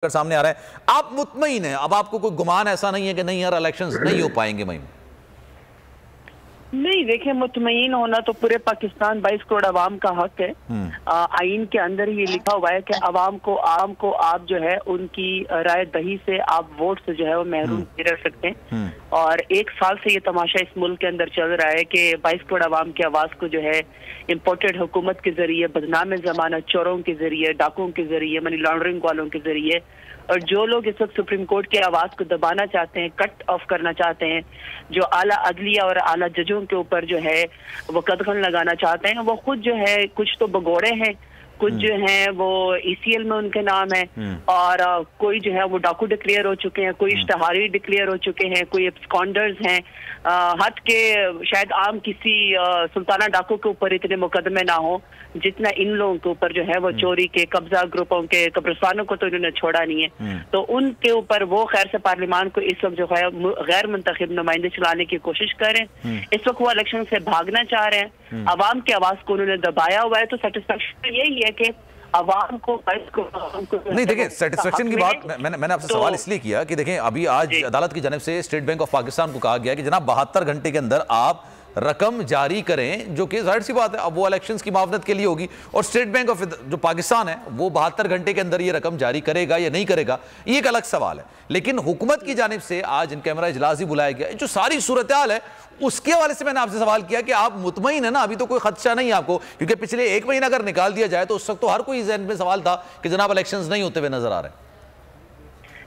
सामने आ रहा है, आप मुतमईन हैं? अब आपको कोई गुमान ऐसा नहीं है कि नहीं यार इलेक्शंस नहीं हो पाएंगे? मई नहीं, देखिए, मुतमईन होना तो पूरे पाकिस्तान 22 करोड़ आवाम का हक है। आइन के अंदर ये लिखा हुआ है कि आवाम को आप जो है उनकी राय दही से, आप वोट से जो है वो महरूम नहीं रह सकते हैं। और एक साल से ये तमाशा इस मुल्क के अंदर चल रहा है कि 22 करोड़ आवाम की आवाज को जो है इम्पोर्टेड हुकूमत के जरिए, बदनाम जमानत चोरों के जरिए, डाकुओं के जरिए, मनी लॉन्ड्रिंग वालों के जरिए, और जो लोग इस वक्त सुप्रीम कोर्ट की आवाज को दबाना चाहते हैं, कट ऑफ करना चाहते हैं, जो आला अदलिया और आला जजों के ऊपर जो है वो कदगन लगाना चाहते हैं, वो खुद जो है कुछ तो भगोड़े हैं, कुछ जो है वो ECL में उनके नाम है, और कोई जो है वो डाकू डिक्लेयर हो चुके हैं, कोई इश्तहारी डिक्लेयर हो चुके हैं, कोई एब्सकॉन्डर्स हैं। हद के शायद आम किसी सुल्ताना डाकू के ऊपर इतने मुकदमे ना हो जितना इन लोगों के ऊपर जो है वो चोरी के, कब्जा ग्रुपों के, कब्रिस्तानों को तो इन्होंने छोड़ा नहीं है। तो उनके ऊपर वो खैर से पार्लियामान को इस वक्त जो है गैर मुंतखब नुमाइंदे चलाने की कोशिश कर रहे हैं। इस वक्त वो इलेक्शन से भागना चाह रहे हैं। आवाम की आवाज को उन्होंने दबाया हुआ है। तो सेटिस्फेक्शन यही है कि आवाम को नहीं, देखिए, सेटिस्फेक्शन की बात मैंने आपसे सवाल इसलिए किया कि देखें, अभी आज अदालत की जानब से स्टेट बैंक ऑफ पाकिस्तान को कहा गया कि जनाब 72 घंटे के अंदर आप रकम जारी करें, जो कि जाहिर सी बात है अब वो इलेक्शंस की मावनत के लिए होगी, और स्टेट बैंक ऑफ जो पाकिस्तान है वो 72 घंटे के अंदर ये रकम जारी करेगा या नहीं करेगा, ये एक अलग सवाल है। लेकिन हुकूमत की जानिब से आज इन कैमरा इजलास ही बुलाया गया, जो सारी सूरत हाल है उसके हवाले से मैंने आपसे सवाल किया कि आप मुतमईन है ना? अभी तो कोई खदशा नहीं है आपको, क्योंकि पिछले 1 महीना अगर निकाल दिया जाए तो उस वक्त तो हर कोई ज़हन में सवाल था कि जनाब इलेक्शंस नहीं होते हुए नजर आ रहे हैं।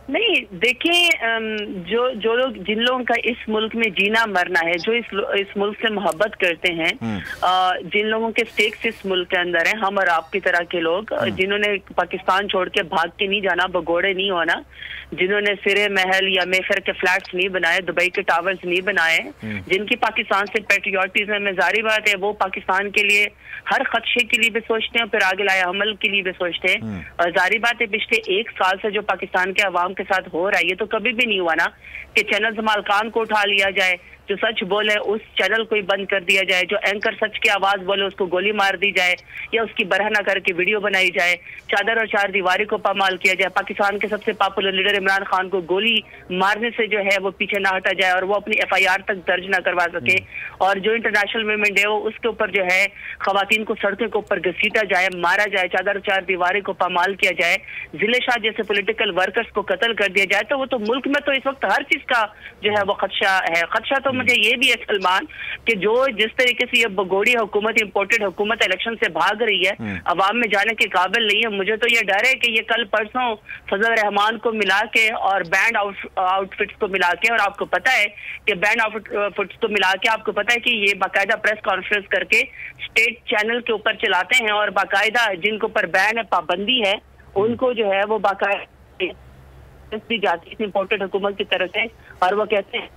नहीं, देखिए, जो लोग, जिन लोगों का इस मुल्क में जीना मरना है, जो इस मुल्क से मोहब्बत करते हैं, जिन लोगों के स्टेक्स इस मुल्क के अंदर हैं, हम और आपकी तरह के लोग, जिन्होंने पाकिस्तान छोड़ के भाग के नहीं जाना, भगोड़े नहीं होना, जिन्होंने सिरे महल या मेफर के फ्लैट्स नहीं बनाए, दुबई के टावर्स नहीं बनाए, जिनकी पाकिस्तान से पेट्रियोटिज्म में, जारी बात है वो पाकिस्तान के लिए हर खदशे के लिए भी सोचते हैं, फिर आगे लाए हमल के लिए भी सोचते हैं। और जारी बात है पिछले 1 साल से जो पाकिस्तान के अवाम के साथ हो रहा है, ये तो कभी भी नहीं हुआ ना कि चैनल मालकान को उठा लिया जाए, जो सच बोले उस चैनल को ही बंद कर दिया जाए, जो एंकर सच की आवाज बोले उसको गोली मार दी जाए, या उसकी बरहना करके वीडियो बनाई जाए, चादर और चार दीवारी को पामाल किया जाए, पाकिस्तान के सबसे पॉपुलर लीडर इमरान खान को गोली मारने से जो है वो पीछे ना हटा जाए और वो अपनी FIR तक दर्ज ना करवा सके, और जो इंटरनेशनल मूवमेंट है वो उसके ऊपर जो है खवातीन को सड़कों के ऊपर घसीटा जाए, मारा जाए, चादर चार दीवारी को पामाल किया जाए, जिले शाह जैसे पॉलिटिकल वर्कर्स को कत्ल कर दिया जाए, तो वो तो मुल्क में तो इस वक्त हर चीज का जो है वो खदशा है। खदशा तो मुझे ये भी है सलमान कि जो जिस तरीके से ये बगोड़ी हुकूमत, इम्पोर्टेड हुकूमत इलेक्शन से भाग रही है, अवाम में जाने के काबिल नहीं है। मुझे तो ये डर है कि ये कल परसों फजल रहमान को मिला के और बैंड आउटफिट्स को मिला के, और आपको पता है कि बैंड आउटफिट्स को मिला के, आपको पता है कि ये बाकायदा प्रेस कॉन्फ्रेंस करके स्टेट चैनल के ऊपर चलाते हैं, और बाकायदा जिनके ऊपर बैन है, पाबंदी है, उनको जो है वो बाकायदा दी जाती है इम्पोर्टेड हुकूमत की तरफ से, और वो कहते हैं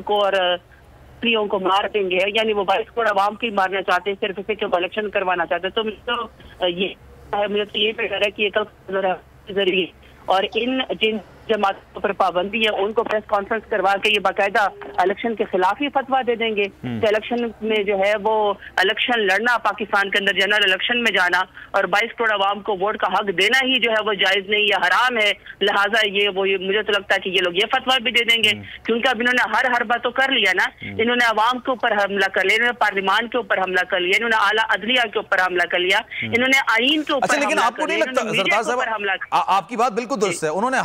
को और स्त्रियों को मार देंगे, यानी वो 22 करोड़ आवाम की मारना चाहते हैं सिर्फ इसे कि इलेक्शन करवाना चाहते हैं। तो मुझे तो ये डर है कि ये कल जरिए और इन जिन जमातों पर पाबंदी है उनको प्रेस कॉन्फ्रेंस करवा के ये बाकायदा इलेक्शन के खिलाफ ही फतवा दे देंगे। तो इलेक्शन में जो है वो इलेक्शन लड़ना, पाकिस्तान के अंदर जनरल इलेक्शन में जाना और 22 करोड़ आवाम को वोट का हक देना ही जो है वो जायज नहीं, या हराम है। लिहाजा ये मुझे तो लगता है कि ये लोग ये फतवा भी दे देंगे, क्योंकि अब इन्होंने हर बात तो कर लिया ना। इन्होंने अवाम के ऊपर हमला कर लिया, इन्होंने पार्लियामान के ऊपर हमला कर लिया, इन्होंने आला अदलिया के ऊपर हमला कर लिया, इन्होंने आइन के ऊपर। लेकिन आपको नहीं लगता सरदार साहब, आपकी बात बिल्कुल दुरुस्त है, उन्होंने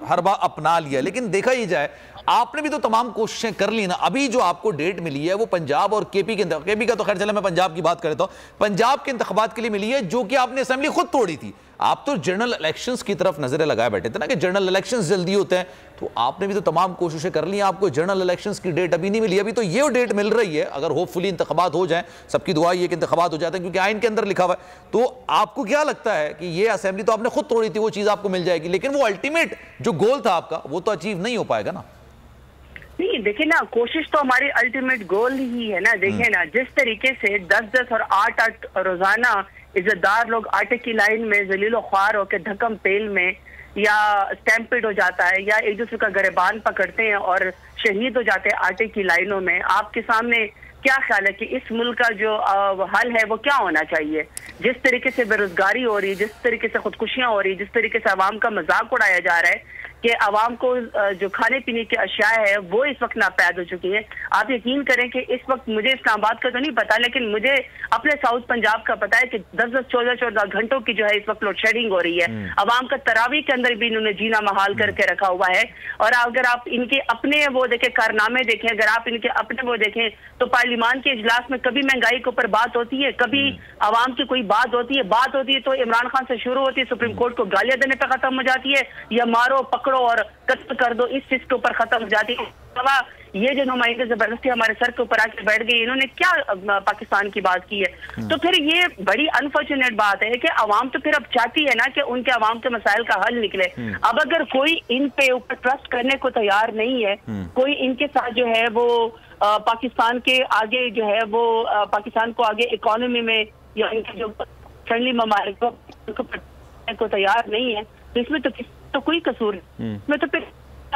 हर बार अपना लिया, लेकिन देखा ही जाए आपने भी तो तमाम कोशिशें कर ली ना। अभी जो आपको डेट मिली है वो पंजाब और केपी का तो खैर चला, मैं पंजाब की बात करता हूं, पंजाब के इंतखाबात के लिए मिली है, जो कि आपने असेंबली खुद तोड़ी थी। आप तो जनरल इलेक्शंस की तरफ नजरें लगाए बैठे थे ना कि जनरल इलेक्शंस जल्दी होते हैं, तो आपने भी तो तमाम कोशिशें कर ली। आपको जनरल इलेक्शंस की डेट अभी नहीं मिली, अभी तो ये डेट मिल रही है। अगर होपफुली इंतखाबात हो जाए, सबकी दुआ ये कि इंतखाबात हो जाते हैं, क्योंकि आइन के अंदर लिखा हुआ है। तो आपको क्या लगता है कि ये असेंबली तो आपने खुद तोड़ी थी, वो चीज आपको मिल जाएगी, लेकिन वो अल्टीमेट जो गोल था आपका वो तो अचीव नहीं हो पाएगा ना? नहीं, देखिए ना, कोशिश तो हमारी अल्टीमेट गोल ही है ना। देखिए ना, जिस तरीके से 10-10 और 8-8 रोजाना इज्जतदार लोग आटे की लाइन में जलीलो ख्वार होकर धक्कम पेल में या स्टैम्पेड हो जाता है, या एक दूसरे का गिरबान पकड़ते हैं और शहीद हो जाते हैं आटे की लाइनों में। आपके सामने क्या ख्याल है कि इस मुल्क का जो हल है वो क्या होना चाहिए? जिस तरीके से बेरोजगारी हो रही है, जिस तरीके से खुदकुशियां हो रही है, जिस तरीके से आवाम का मजाक उड़ाया जा रहा है कि आवाम को जो खाने पीने की अशिया है वो इस वक्त नापैद हो चुकी है। आप यकीन करें कि इस वक्त मुझे इस्लामाबाद का तो नहीं पता, लेकिन मुझे अपने साउथ पंजाब का पता है कि 10-10, 14-14 घंटों की जो है इस वक्त लोड शेडिंग हो रही है। आवाम का तरावी के अंदर भी इन्होंने जीना महाल करके रखा हुआ है। और अगर आप इनके अपने वो देखें, कारनामे देखें, अगर आप इनके अपने वो देखें तो पार्लियामान के इजलास में कभी महंगाई के ऊपर बात होती है, कभी आवाम की कोई बात होती है तो इमरान खान से शुरू होती है, सुप्रीम कोर्ट को गालियां देने पर खत्म हो जाती है, या मारो पकड़ो और कत्ल कर दो इस चीज के ऊपर खत्म हो जाती है। ये जो नुमाइंदे जबरदस्ती हमारे सर के ऊपर आके बैठ गए, इन्होंने क्या पाकिस्तान की बात की है? तो फिर ये बड़ी अनफॉर्चुनेट बात है कि अवाम तो फिर अब चाहती है ना कि उनके अवाम के मसाइल का हल निकले। अब अगर कोई इन पे ऊपर ट्रस्ट करने को तैयार नहीं है, कोई इनके साथ जो है वो पाकिस्तान के आगे जो है वो पाकिस्तान को आगे इकोनॉमी में या इनके जो फ्रेंडली ममालिक को तैयार नहीं है, तो इसमें तो कोई कसूर नहीं, इसमें तो फिर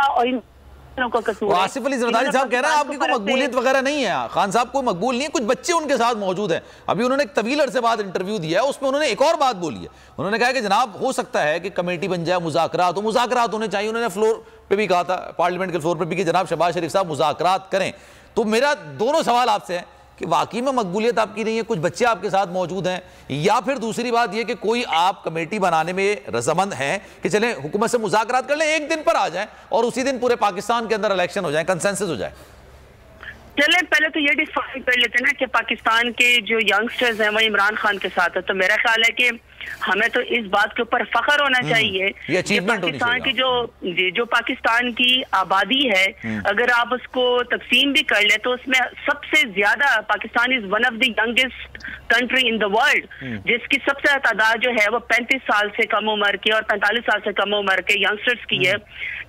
और इन का कसूर। आसिफ अली जरदारी साहब कह रहे हैं आपकी कोई मकबूलियत वगैरह नहीं है, खान साहब को मकबूल नहीं है, कुछ बच्चे उनके साथ मौजूद हैं। अभी उन्होंने एक तवील अरसे बाद इंटरव्यू दिया है, उसमें उन्होंने एक और बात बोली है। उन्होंने कहा कि जनाब हो सकता है कि कमेटी बन जाए, मुज़ाकरात होने चाहिए। उन्होंने फ्लोर पे भी कहा था, पार्लियामेंट के फ्लोर पे भी, कि जनाब शहबाज शरीफ साहब मुज़ाकरात करें। तो मेरा दोनों सवाल आपसे हैं कि वाकई में मकबूलियत आपकी नहीं है, कुछ बच्चे आपके साथ मौजूद हैं, या फिर दूसरी बात यह कि कोई आप कमेटी बनाने में रजामंद हैं कि चलें हुकूमत से मुज़ाकरात कर लें, एक दिन पर आ जाएं और उसी दिन पूरे पाकिस्तान के अंदर इलेक्शन हो जाए, कंसेंसस हो जाए। चले पहले तो ये डिफाइन कर लेते हैं ना कि पाकिस्तान के जो यंगस्टर्स हैं वो इमरान खान के साथ है। तो मेरा ख्याल है कि हमें तो इस बात के ऊपर फख्र होना चाहिए कि पाकिस्तान की जो पाकिस्तान की आबादी है, अगर आप उसको तकसीम भी कर ले तो उसमें सबसे ज्यादा Pakistan is one of the youngest country in the world, जिसकी सबसे तादाद जो है वो 35 साल से कम उम्र की और 45 साल से कम उम्र के यंगस्टर्स की है,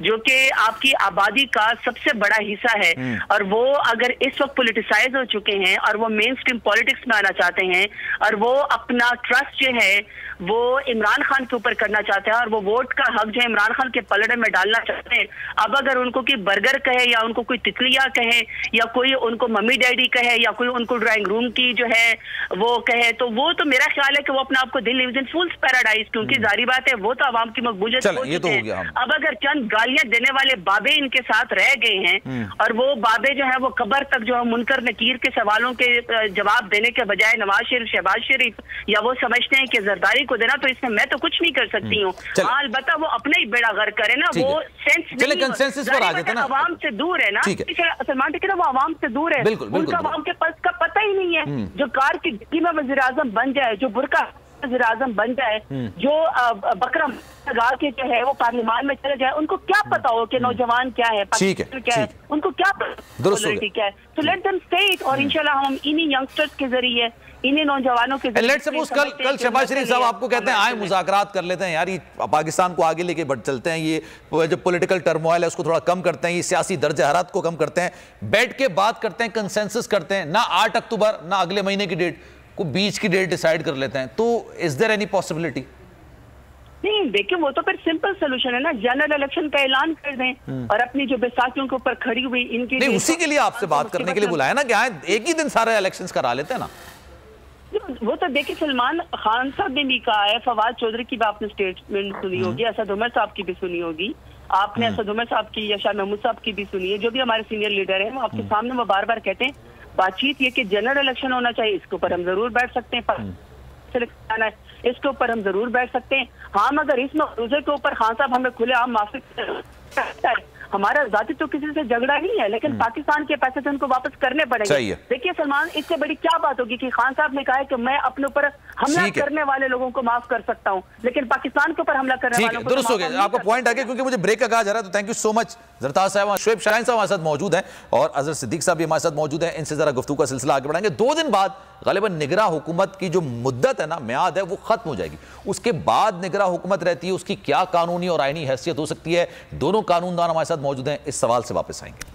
जो कि आपकी आबादी का सबसे बड़ा हिस्सा है। और वो अगर इस वक्त पोलिटिसाइज हो चुके हैं और वो मेन स्ट्रीम पॉलिटिक्स में आना चाहते हैं और वो अपना ट्रस्ट जो है वो इमरान खान के ऊपर करना चाहते हैं और वो वोट का हक जो है इमरान खान के पलड़े में डालना चाहते हैं। अब अगर उनको कोई बर्गर कहे या उनको कोई तितलियां कहे या कोई उनको मम्मी डैडी कहे या कोई उनको ड्राइंग रूम की जो है वो कहे, तो वो तो मेरा ख्याल है कि वो अपने आप को दिल लिव्स इन फूल्स पैराडाइज, क्योंकि जारी बात है वो तो आवाम की मकबूलियत हो चुके हैं। अब अगर चंद गालियां देने वाले बाबे इनके साथ रह गए हैं और वो बाबे जो है वो कब्र तक जो है मुनकर नकीर के सवालों के जवाब देने के बजाय नवाज शरीफ, शहबाज शरीफ या वो समझते हैं कि जरदारी को देना, तो इसमें मैं तो कुछ नहीं कर सकती हूँ। हाँ, अलबत्ता वो अपने ही बेड़ा गर्क करे ना, वो सेंस कंसेंसस पर आ जाते हैं ना, आवाम से दूर है ना, सलमान टिकट वो आवाम से दूर है, उनका आवाम के पास का पता ही नहीं है। जो कार की डिक्की में वज़ीर आज़म बन जाए, जो बुरका वज़ीर आज़म बन जाए, जो बकरा लगा के जो है वो पार्लियामान में चले जाए, उनको क्या पता हो कि नौजवान क्या है, पाकिस्तान क्या है, उनको क्या पता क्या है। तो लेट देम स्टे इट, और इंशाल्लाह हम इन्हीं यंगस्टर्स के जरिए, इन्हीं नौजवानों के जरिए, लेट्स सपोज कल शहबाज शरीफ साहब आपको कहते हैं आए मुज़ाकरात कर लेते हैं यार, ये पाकिस्तान को आगे लेके बढ़ चलते हैं, ये जो पॉलिटिकल टर्मोइल है उसको थोड़ा कम करते हैं, ये सियासी दर्जा हरारत को कम करते हैं, बैठ के बात करते हैं, कंसेंसस करते हैं, ना 8 अक्टूबर ना अगले महीने की डेट को, बीच की डेट डिसाइड कर लेते हैं, तो इज देयर एनी पॉसिबिलिटी? नहीं, देखिए वो तो फिर सिंपल सोल्यूशन है ना, जनरल इलेक्शन का ऐलान कर दें और अपनी जो बैसाखियों के ऊपर खड़ी हुई इनकी नहीं, उसी के लिए आपसे बात करने के लिए बुलाया ना, क्या एक ही दिन सारे इलेक्शंस करा लेते हैं ना। वो तो देखिए सलमान खान साहब ने भी कहा है, फवाद चौधरी की भी आपने स्टेटमेंट सुनी होगी, असद उमर साहब की भी सुनी होगी आपने, असद उमर साहब की या शाह महमूद साहब की भी सुनी है, जो भी हमारे सीनियर लीडर हैं वो आपके सामने वो बार बार कहते हैं बातचीत ये कि जनरल इलेक्शन होना चाहिए, इसके ऊपर हम जरूर बैठ सकते हैं, इसके ऊपर हम जरूर बैठ सकते हैं। हाँ, मगर इस मौजूद के ऊपर खान साहब हमें खुले आम माफी, हमारा जाति तो किसी से झगड़ा नहीं है, लेकिन पाकिस्तान के पैसे तो उनको वापस करने पड़ेंगे। देखिए सलमान, इससे बड़ी क्या बात होगी कि खान साहब ने कहा है कि मैं अपने ऊपर हमला करने वाले लोगों को माफ कर सकता हूं, लेकिन पाकिस्तान के ऊपर हमला करने वालों को दुरुस्त हो गया। आपका पॉइंट आ गया, क्योंकि मुझे ब्रेक का कहा जा रहा है, तो thank you so much Zartaj साहब, शुएब शाहीन साहब हमारे साथ मौजूद हैं और अजहर सिद्दीक साहब भी हमारे साथ मौजूद हैं। इनसे जरा गुफ्तगू का सिलसिला आगे बढ़ाएंगे। 2 दिन बाद गालिबन निगरां हुकूमत की जो मुद्दत है ना, म्याद है, वो खत्म हो जाएगी। उसके बाद निगरां हुकूमत रहती है, उसकी क्या कानूनी और आईनी हैसियत हो सकती है, दोनों कानूनदान हमारे साथ मौजूद हैं, इस सवाल से वापस आएंगे।